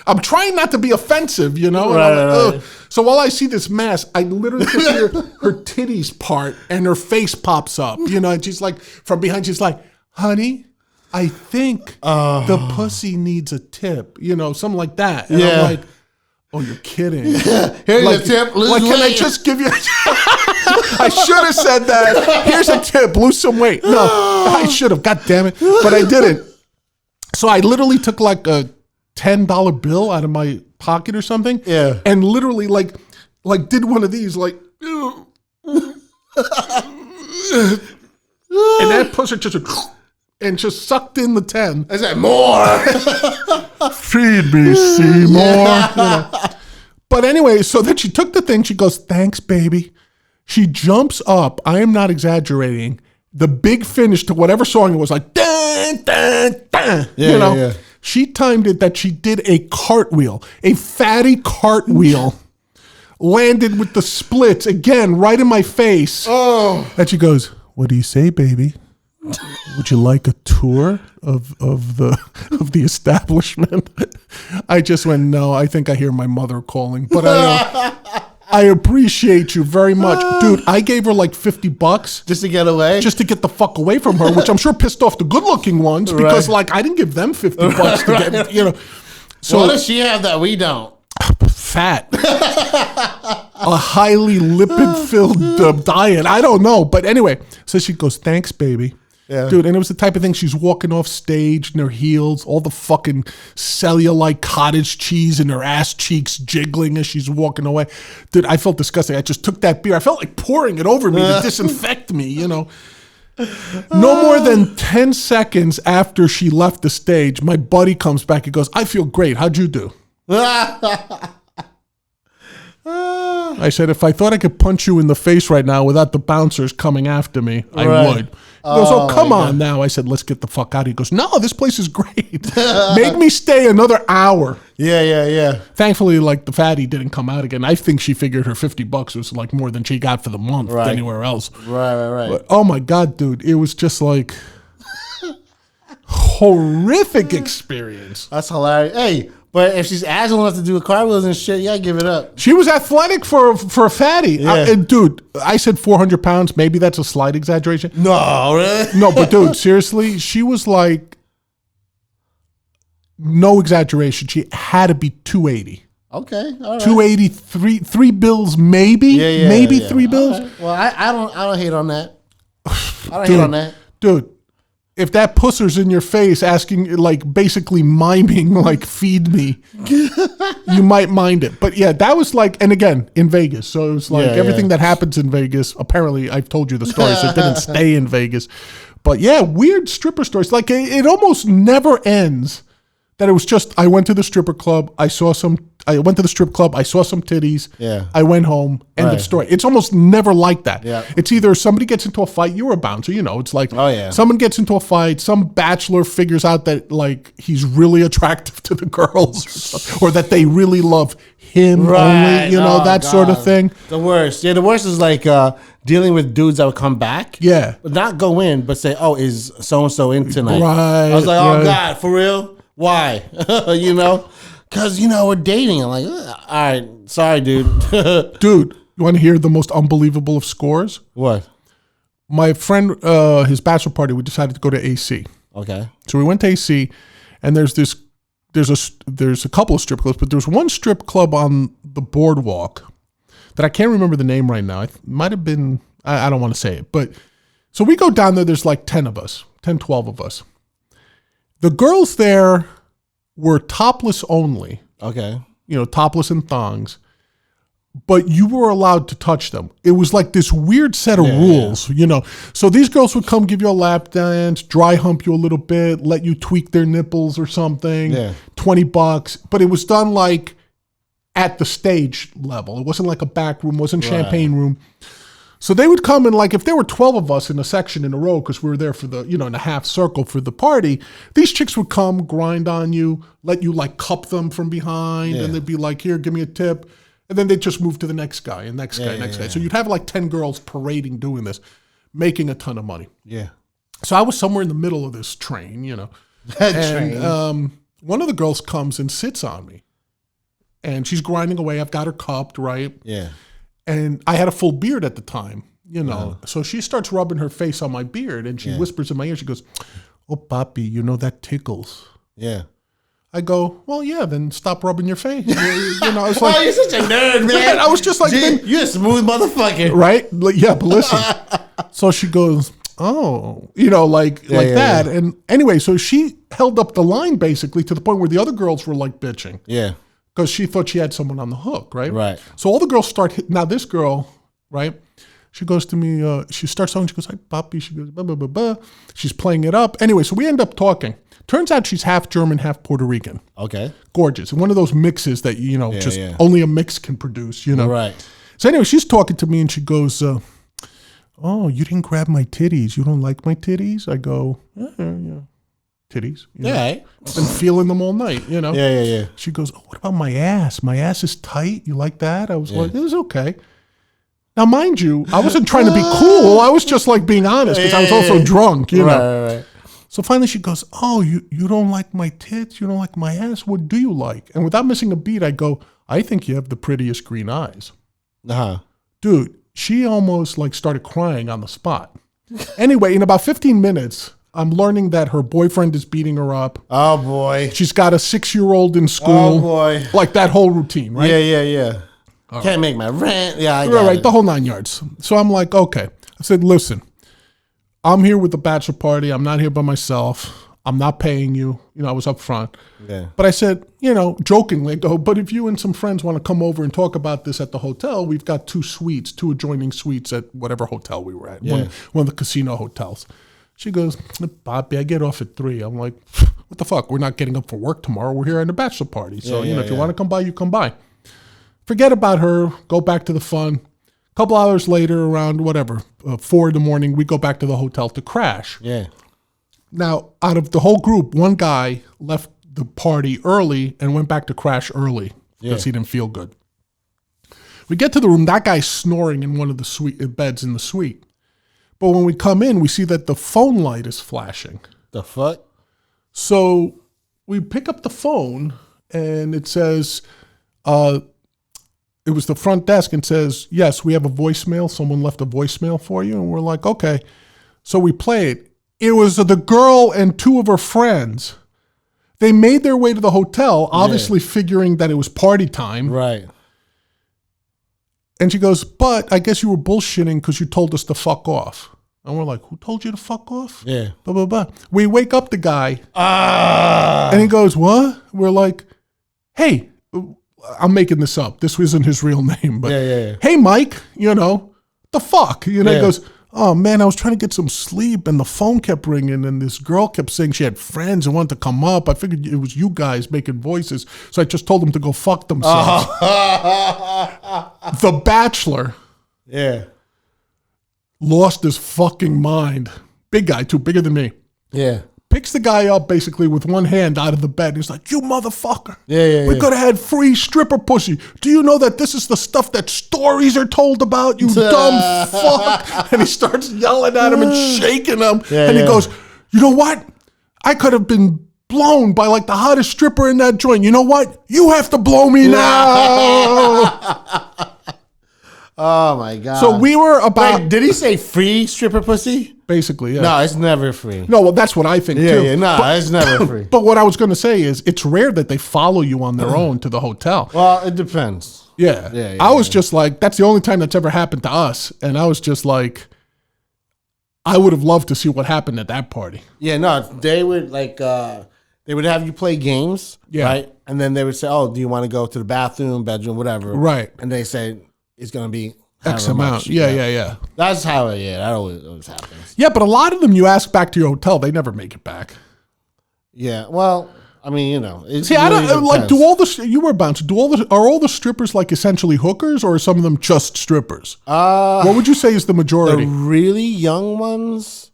I'm trying not to be offensive, And I'm like, so while I see this mess, I literally can hear her titties part and her face pops up, and she's like, from behind, she's like, honey, I think the pussy needs a tip, something like that. And I'm like, oh, you're kidding.
Here's a tip, lose weight.
Can I just give you I should have said that. Here's a tip, lose some weight. No, I should have, God damn it. But I didn't. So I literally took like a $10 bill out of my pocket or something.
Yeah.
And literally like did one of these like and that pusher just sucked in the 10.
I said more.
Feed me, Seymour. But anyway, so then she took the thing, she goes, thanks, baby. She jumps up, I am not exaggerating. The big finish to whatever song it was, like dun, dun, dun,
Yeah.
She timed it that she did a cartwheel, a fatty cartwheel, landed with the splits again right in my face.
Oh,
and she goes, "What do you say, baby? Would you like a tour of the establishment?" I just went, "No, I think I hear my mother calling." But I appreciate you very much. Dude, I gave her like $50
just to get away?
Just to get the fuck away from her, which I'm sure pissed off the good looking ones because like I didn't give them $50 to get, you know.
So what does she have that we don't?
Fat. A highly lipid filled diet. I don't know. But anyway, so she goes, thanks, baby. Yeah. Dude, and it was the type of thing, she's walking off stage in her heels, all the fucking cellulite cottage cheese in her ass cheeks jiggling as she's walking away. Dude, I felt disgusting. I just took that beer. I felt like pouring it over me to disinfect me, you know. No more than 10 seconds after she left the stage, my buddy comes back and goes, I feel great. How'd you do? I said, if I thought I could punch you in the face right now without the bouncers coming after me, I would. He goes, oh, come on now. I said, let's get the fuck out. He goes, no, this place is great. Make me stay another hour.
Yeah.
Thankfully, like, the fatty didn't come out again. I think she figured her $50 was like more than she got for the month anywhere else.
Right.
But, oh my God, dude. It was just like horrific experience.
That's hilarious. Hey, but if she's agile enough to do cartwheels and shit, you gotta give it up.
She was athletic for a fatty.
Yeah.
Dude, I said 400 pounds. Maybe that's a slight exaggeration.
No, really?
No, but dude, seriously, she was like, no exaggeration. She had to be 280.
Okay, all right.
280, three bills, maybe. Maybe 3 bills.
Right. Well, I don't hate on that. I don't hate on that.
Dude. If that pusser's in your face asking, like, basically miming, like, feed me, you might mind it. But yeah, that was like, and again, in Vegas. So it was like everything that happens in Vegas. Apparently, I've told you the story, so it didn't stay in Vegas. But yeah, weird stripper stories. Like, it almost never ends that it was just, I went to the stripper club, I went to the strip club, I saw some titties, I went home, end of story. It's almost never like that.
Yeah.
It's either somebody gets into a fight, you're a bouncer, you know, it's like someone gets into a fight, some bachelor figures out that like he's really attractive to the girls or that they really love him only, you know, that sort of thing.
The worst. Yeah, the worst is like dealing with dudes that would come back.
Yeah.
But not go in, but say, oh, is so-and-so in tonight?
Right.
I was like, oh, God, for real? Why? You know? Because, you know, we're dating. I'm like, all right, sorry, dude.
Dude, you want to hear the most unbelievable of scores?
What?
My friend, his bachelor party, we decided to go to AC.
Okay.
So we went to AC, and there's a couple of strip clubs, but there's one strip club on the boardwalk that I can't remember the name right now. It might have been, I don't want to say it. But so we go down there, there's like 10 of us, 10, 12 of us. The girls there were topless only.
Okay.
You know, topless and thongs. But you were allowed to touch them. It was like this weird set of rules, you know. So these girls would come give you a lap dance, dry hump you a little bit, let you tweak their nipples or something. Yeah. $20. But it was done like at the stage level. It wasn't like a back room, wasn't champagne room. So they would come and like, if there were 12 of us in a section in a row, because we were there for the, you know, in a half circle for the party, these chicks would come, grind on you, let you like cup them from behind, and they'd be like, here, give me a tip. And then they'd just move to the next guy and next guy, next guy. So you'd have like 10 girls parading doing this, making a ton of money.
Yeah.
So I was somewhere in the middle of this train, you know. And one of the girls comes and sits on me. And she's grinding away. I've got her cupped, right?
Yeah.
And I had a full beard at the time, you know. So she starts rubbing her face on my beard and she whispers in my ear, she goes, oh, papi, you know that tickles.
Yeah.
I go, well, yeah, then stop rubbing your face. You know, I was like,
oh, you're such a nerd, man.
I was just like,
you're a smooth motherfucker.
Right? Like, yeah, but listen. So she goes, oh, you know, like that. Yeah. And anyway, so she held up the line basically to the point where the other girls were like bitching.
Yeah.
Because she thought she had someone on the hook, right?
Right.
So all the girls start, now this girl, right? She goes to me, she starts talking, she goes, hi, papi. She goes, blah, blah, blah, blah. She's playing it up. Anyway, so we end up talking. Turns out she's half German, half Puerto Rican.
Okay.
Gorgeous. And one of those mixes that, you know, only a mix can produce, you know.
Right.
So anyway, she's talking to me and she goes, oh, you didn't grab my titties. You don't like my titties? I go, yeah. Titties.
Yeah.
I've been feeling them all night, you know.
Yeah.
She goes, oh, what about my ass? My ass is tight. You like that? I was like, it was okay. Now, mind you, I wasn't trying to be cool. I was just like being honest because I was also drunk, you know. Right. So finally she goes, oh, you don't like my tits? You don't like my ass? What do you like? And without missing a beat, I go, I think you have the prettiest green eyes. Dude, she almost like started crying on the spot. Anyway, in about 15 minutes, I'm learning that her boyfriend is beating her up.
Oh, boy.
She's got a 6-year-old in school.
Oh, boy.
Like that whole routine, right?
Yeah. Can't make my rent. Yeah, I got
right,
it.
the whole 9 yards. So I'm like, okay. I said, listen, I'm here with the bachelor party. I'm not here by myself. I'm not paying you. You know, I was up front.
Yeah.
But I said, you know, jokingly, I go, but if you and some friends want to come over and talk about this at the hotel, we've got 2 adjoining suites at whatever hotel we were at, one of the casino hotels. She goes, Bobby, I get off at 3. I'm like, what the fuck? We're not getting up for work tomorrow. We're here at a bachelor party. So, if you want to come by, you come by. Forget about her. Go back to the fun. A couple hours later, around 4 in the morning, we go back to the hotel to crash.
Yeah.
Now, out of the whole group, one guy left the party early and went back to crash early because he didn't feel good. We get to the room. That guy's snoring in one of the beds in the suite. But when we come in, we see that the phone light is flashing.
The fuck?
So we pick up the phone, and it says, it was the front desk, and says, yes, we have a voicemail. Someone left a voicemail for you. And we're like, okay. So we play it. It was the girl and 2 of her friends. They made their way to the hotel, obviously figuring that it was party time.
Right.
And she goes, but I guess you were bullshitting because you told us to fuck off. And we're like, who told you to fuck off?
Yeah.
Blah, blah, blah. We wake up the guy. And he goes, what? We're like, hey, I'm making this up. This isn't his real name. But hey, Mike, the fuck? He goes, oh, man, I was trying to get some sleep, and the phone kept ringing, and this girl kept saying she had friends and wanted to come up. I figured it was you guys making voices, so I just told them to go fuck themselves. The Bachelor lost his fucking mind. Big guy, too, bigger than me.
Yeah.
Picks the guy up basically with one hand out of the bed. He's like, you motherfucker. We could have had free stripper pussy. Do you know that this is the stuff that stories are told about, you dumb fuck? And he starts yelling at him and shaking him. And he goes, you know what? I could have been blown by like the hottest stripper in that joint. You know what? You have to blow me now.
Oh, my God.
So we were about...
Wait, did he say free stripper pussy?
Basically, yeah.
No, it's never free.
No, well, that's what I think, too.
It's never free.
But what I was going to say is it's rare that they follow you on their own to the hotel.
Well, it depends.
Yeah. I was just like, that's the only time that's ever happened to us. And I was just like, I would have loved to see what happened at that party.
Yeah, no, they would they would have you play games, right? And then they would say, oh, do you want to go to the bathroom, bedroom, whatever? Right. And they say, it's going to be
X amount. Yeah.
That's how that always happens.
Yeah, but a lot of them you ask back to your hotel, they never make it back.
Yeah, well, I mean,
See, I don't like. Do all the you were bounced? Are all the strippers like essentially hookers, or are some of them just strippers? What would you say is the majority?
The really young ones,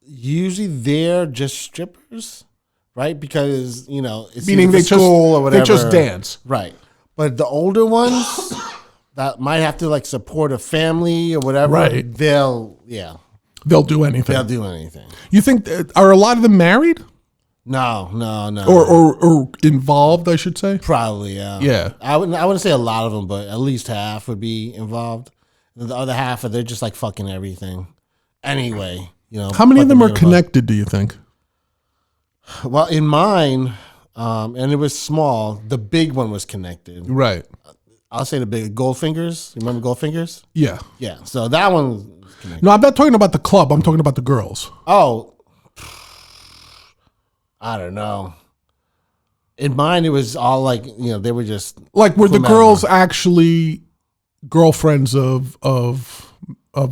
usually they're just strippers, right? Because it's
meaning they
school or whatever.
They just dance,
right? But the older ones that might have to like support a family or whatever,
right?
They'll
do anything.
They'll do anything.
You think are a lot of them married?
No.
Or involved, I should say.
Probably, yeah.
Yeah.
I wouldn't say a lot of them, but at least half would be involved. The other half, they're just like fucking everything. Anyway,
How many of them are connected? Do you think?
Well, in mine, and it was small. The big one was connected.
Right.
I'll say the big Goldfingers. You remember Goldfingers?
Yeah.
Yeah. So that one.
No, I'm not talking about the club. I'm talking about the girls.
Oh, I don't know. In mine, it was all like they were just
like were the girls actually girlfriends of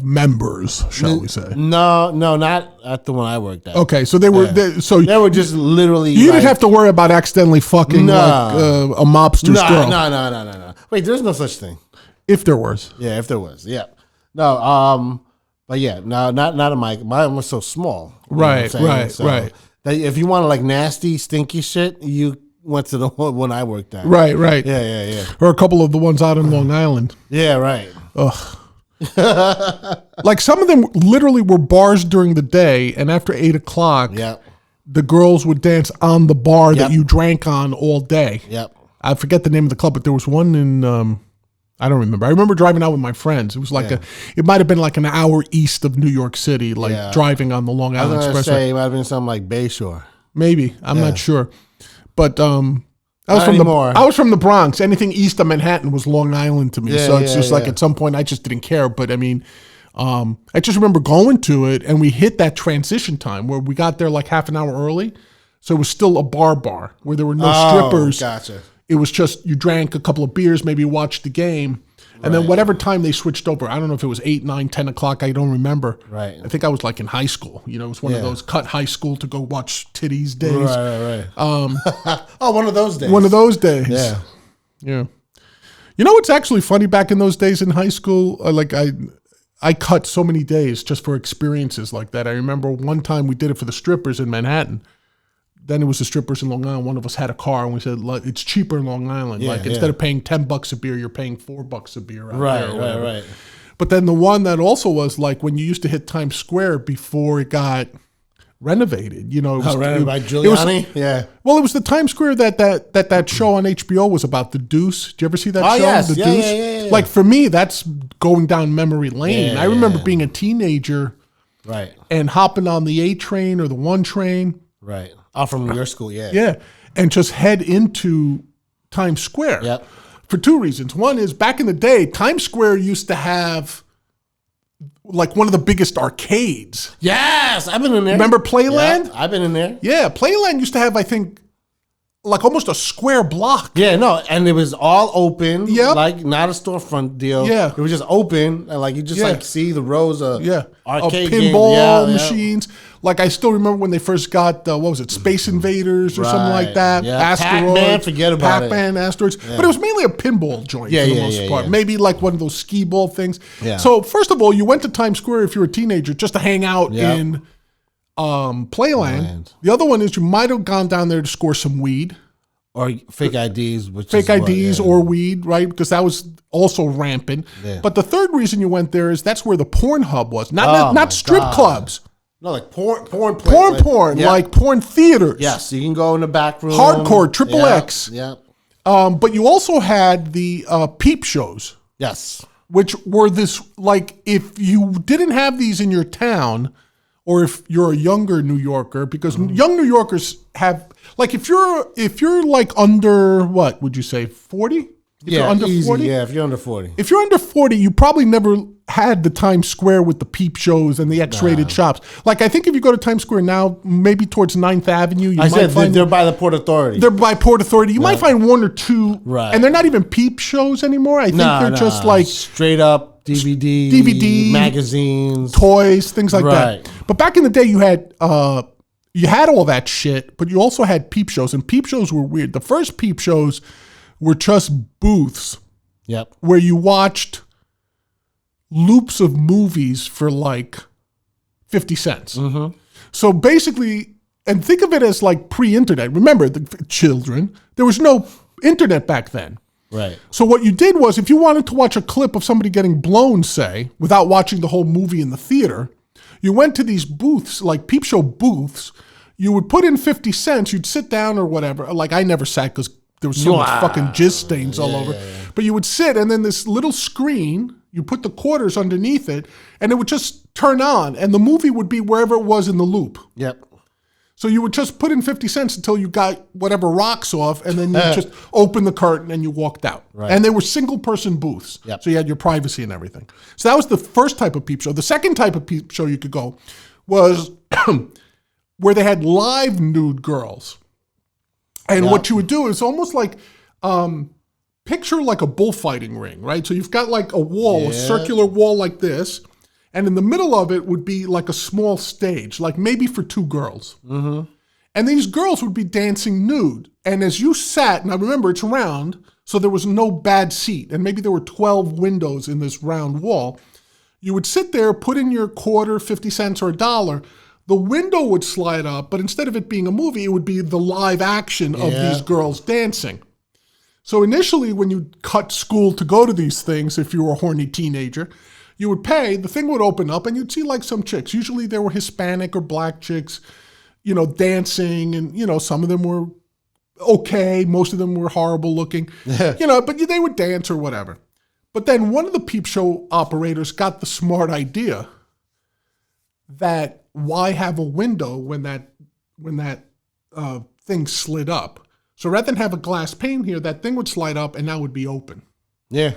members, shall we say?
No, not at the one I worked at.
Okay, so they were
they were just literally.
You didn't have to worry about accidentally fucking a mobster's girl.
No. Wait, there's no such thing.
If there was,
yeah, if there was, yeah, no, but yeah, no, not a mic. Mine was so small.
Right.
That if you want like nasty, stinky shit, you went to the one I worked at.
Right.
Yeah.
Or a couple of the ones out in Long Island.
Yeah, right.
Ugh. Like some of them literally were bars during the day, and after 8 o'clock, the girls would dance on the bar that you drank on all day.
Yep.
I forget the name of the club, but there was one in I don't remember. I remember driving out with my friends. It was like it might have been like an hour east of New York City, like driving on the Long Island Expressway.
I was going to say it might have been something like Bayshore.
Maybe. I'm not sure. But I was from the Bronx. Anything east of Manhattan was Long Island to me. So it's just like at some point I just didn't care. But I mean, I just remember going to it and we hit that transition time where we got there like half an hour early. So it was still a bar where there were no strippers.
Gotcha.
It was just you drank a couple of beers, maybe watched the game. And then whatever time they switched over, I don't know if it was 8, 9, 10 o'clock. I don't remember.
Right.
I think I was like in high school. You know, it was one of those cut high school to go watch titties days.
Right. One of those days.
One of those days.
Yeah.
You know what's actually funny back in those days in high school? I cut so many days just for experiences like that. I remember one time we did it for the strippers in Manhattan. Then it was the strippers in Long Island. One of us had a car, and we said it's cheaper in Long Island. Instead of paying $10 a beer, you're paying $4 a beer.
Right.
But then the one that also was like when you used to hit Times Square before it got renovated. You know, it was
renovated by Giuliani.
Well, it was the Times Square that show on HBO was about. The Deuce. Did you ever see that show?
Yes.
The Deuce.
Yeah.
Like for me, that's going down memory lane. I remember being a teenager,
right,
and hopping on the A train or the 1 train.
Right. From your school,
Yeah, and just head into Times Square.
Yep.
For 2 reasons. One is back in the day, Times Square used to have like one of the biggest arcades.
Yes, I've been in there.
Remember Playland?
Yeah, I've been in there.
Yeah, Playland used to have, I think, like almost a square block.
Yeah, no, and it was all open.
Yep.
Like not a storefront deal.
Yeah.
It was just open, and like you just like see the rows of arcade
pinball machines. Like I still remember when they first got what was it, Space Invaders or something like that.
Yeah.
Asteroids.
Pac-Man, forget about
Pac-Man, Asteroids. But it was mainly a pinball joint for the most part.
Yeah.
Maybe like one of those skee ball things.
Yeah.
So first of all, you went to Times Square if you were a teenager just to hang out in Playland. The other one is you might have gone down there to score some weed.
Or fake IDs.
Or weed, right? Because that was also rampant. Yeah. But the third reason you went there is that's where the porn hub was. Not strip clubs.
No, like porn.
Like porn theaters.
Yes, you can go in the back room.
Hardcore, triple X.
Yeah.
But you also had the peep shows.
Yes.
Which were this, like, if you didn't have these in your town, or if you're a younger New Yorker, because young New Yorkers have, like, if you're like under, what would you say, 40? If you're under
easy.
40?
Yeah, if you're under 40.
If you're under 40, you probably never had the Times Square with the peep shows and the X-rated shops. Like, I think if you go to Times Square now, maybe towards 9th Avenue, you might find...
They're by the Port Authority.
They're by Port Authority. You might find 1 or 2.
Right.
And they're not even peep shows anymore. I think they're just like...
straight up DVD, magazines.
Toys, things like that. But back in the day, you had all that shit, but you also had peep shows. And peep shows were weird. The first peep shows were just booths where you watched loops of movies for like 50 cents. Mm-hmm. So basically, and think of it as like pre-internet. Remember, the children, there was no internet back then.
Right.
So what you did was, if you wanted to watch a clip of somebody getting blown, say, without watching the whole movie in the theater, you went to these booths, like peep show booths. You would put in 50 cents. You'd sit down or whatever. Like I never sat because there was so much fucking jizz stains all over. Yeah. But you would sit, and then this little screen, you put the quarters underneath it, and it would just turn on, and the movie would be wherever it was in the loop.
Yep.
So you would just put in 50 cents until you got whatever rocks off, and then you just open the curtain and you walked out. Right. And they were single-person booths, so you had your privacy and everything. So that was the first type of peep show. The second type of peep show you could go was where they had live nude girls. And what you would do is almost like, picture like a bullfighting ring, right? So you've got like a wall, a circular wall like this, and in the middle of it would be like a small stage, like maybe for 2 girls. Mm-hmm. And these girls would be dancing nude. And as you sat, now remember it's round, so there was no bad seat, and maybe there were 12 windows in this round wall. You would sit there, put in your quarter, 50 cents or $1, the window would slide up, but instead of it being a movie, it would be the live action of these girls dancing. So initially, when you cut school to go to these things, if you were a horny teenager, you would pay, the thing would open up, and you'd see like some chicks. Usually they were Hispanic or black chicks, you know, dancing, and, you know, some of them were okay. Most of them were horrible looking, you know, but they would dance or whatever. But then one of the peep show operators got the smart idea that why have a window when that thing slid up? So rather than have a glass pane here, that thing would slide up and now would be open.
Yeah.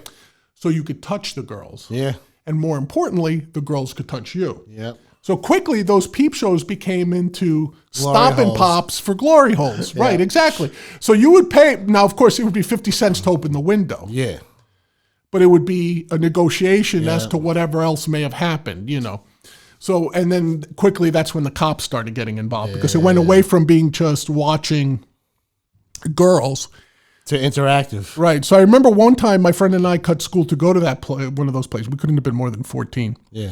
So you could touch the girls.
Yeah.
And more importantly, the girls could touch you.
Yep.
So quickly, those peep shows became into stop and pops for glory holes. Right, exactly. So you would pay. Now, of course, it would be 50 cents to open the window.
Yeah.
But it would be a negotiation as to whatever else may have happened, you know. So, and then quickly, that's when the cops started getting involved because it went away from being just watching girls
to interactive.
Right. So I remember one time my friend and I cut school to go to that one of those places. We couldn't have been more than 14.
Yeah.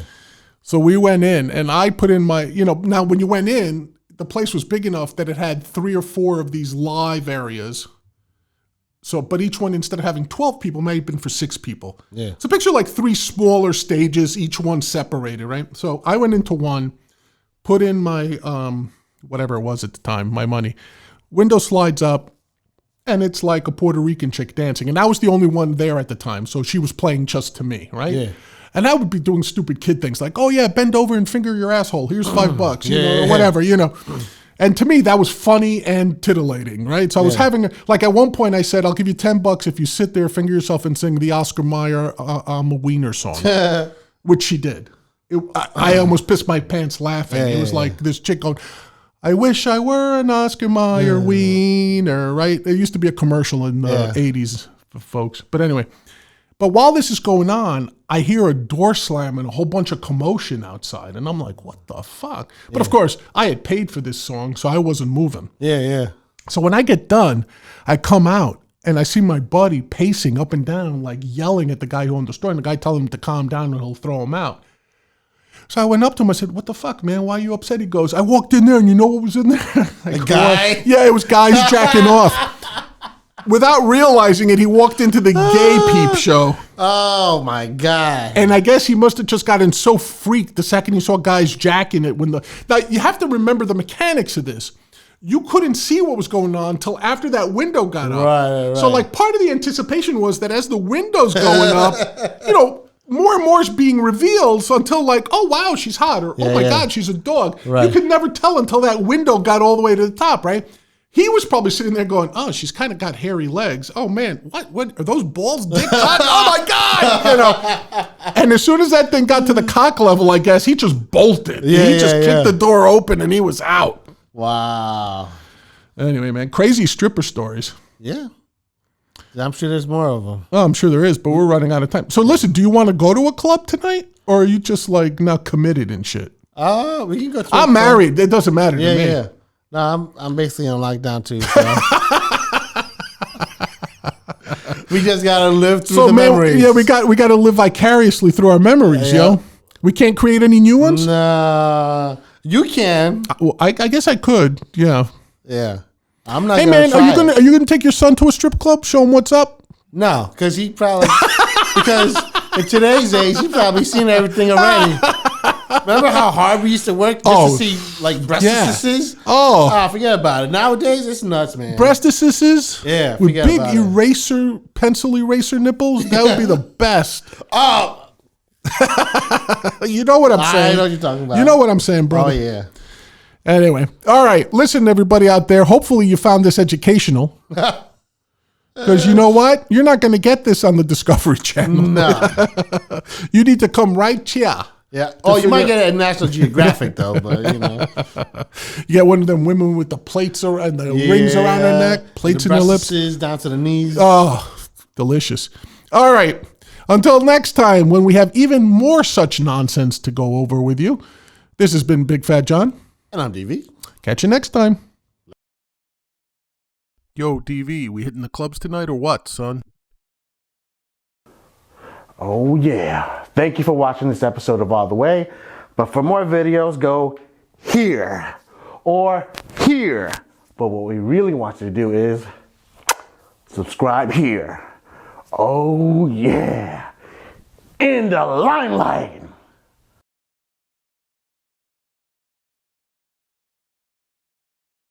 So we went in and I put in my, now when you went in, the place was big enough that it had 3 or 4 of these live areas. So, but each one, instead of having 12 people, may have been for 6 people.
Yeah.
So picture like 3 smaller stages, each one separated, right? So I went into one, put in my, whatever it was at the time, my money. Window slides up. And it's like a Puerto Rican chick dancing. And I was the only one there at the time. So she was playing just to me, right?
Yeah.
And I would be doing stupid kid things like, oh, yeah, bend over and finger your asshole. Here's $5, or whatever, And to me, that was funny and tittillating, right? So I was having, like at one point I said, I'll give you $10 if you sit there, finger yourself, and sing the Oscar Mayer I'm a Wiener song, which she did. I almost pissed my pants laughing. It was like this chick going, I wish I were an Oscar Mayer wiener, right? There used to be a commercial in the 80s for folks. But anyway, but while this is going on, I hear a door slam and a whole bunch of commotion outside. And I'm like, what the fuck? But of course, I had paid for this song, so I wasn't moving.
Yeah, yeah.
So when I get done, I come out and I see my buddy pacing up and down, like yelling at the guy who owned the store. And the guy telling him to calm down and he'll throw him out. So I went up to him. I said, what the fuck, man? Why are you upset? He goes, I walked in there and you know what was in there?
A guy?
Yeah, it was guys jacking off. Without realizing it, he walked into the gay peep show.
Oh, my God.
And I guess he must have just gotten so freaked the second he saw guys jacking it. Now, you have to remember the mechanics of this. You couldn't see what was going on until after that window got up.
Right.
So, like, part of the anticipation was that as the window's going up, more and more is being revealed until like, oh, wow, she's hot. Or, oh, my God, she's a dog. Right. You could never tell until that window got all the way to the top, right? He was probably sitting there going, oh, she's kind of got hairy legs. Oh, man, what are those balls dick hot? Oh, my God. And as soon as that thing got to the cock level, I guess, he just bolted. Yeah, he just kicked the door open and he was out.
Wow.
Anyway, man, crazy stripper stories.
Yeah. I'm sure there's more of them.
Oh, I'm sure there is, but we're running out of time. So listen, do you want to go to a club tonight? Or are you just like not committed and shit?
We can go to
I'm married. It doesn't matter to me.
Yeah. No, I'm basically on lockdown too. So. We just gotta live through the memories.
Yeah, we got to live vicariously through our memories, yo. We can't create any new ones?
Nah. You can.
Well, I guess I could. Yeah.
Yeah. I'm not.
Hey man, are you gonna take your son to a strip club? Show him what's up?
No, because he probably because in today's age he probably seen everything already. Remember how hard we used to work just to see like breastises?
Oh,
forget about it. Nowadays it's nuts, man.
Breastises?
Yeah,
with big pencil eraser nipples. That would be the best.
Oh,
you know what I'm saying?
I know what you're talking about.
You know what I'm saying, brother?
Oh yeah.
Anyway, all right. Listen, everybody out there. Hopefully you found this educational. Because you know what? You're not going to get this on the Discovery Channel.
No.
You need to come right here.
Yeah. Oh, you might get it at National Geographic, though, but, you know.
You get one of them women with the plates and the rings around her neck, plates in her lips.
Down to the knees.
Oh, delicious. All right. Until next time, when we have even more such nonsense to go over with you, this has been Big Fat John.
And I'm DV.
Catch you next time. Yo, DV, we hitting the clubs tonight or what, son?
Oh, yeah. Thank you for watching this episode of All the Way. But for more videos, go here or here. But what we really want you to do is subscribe here. Oh, yeah. In the limelight.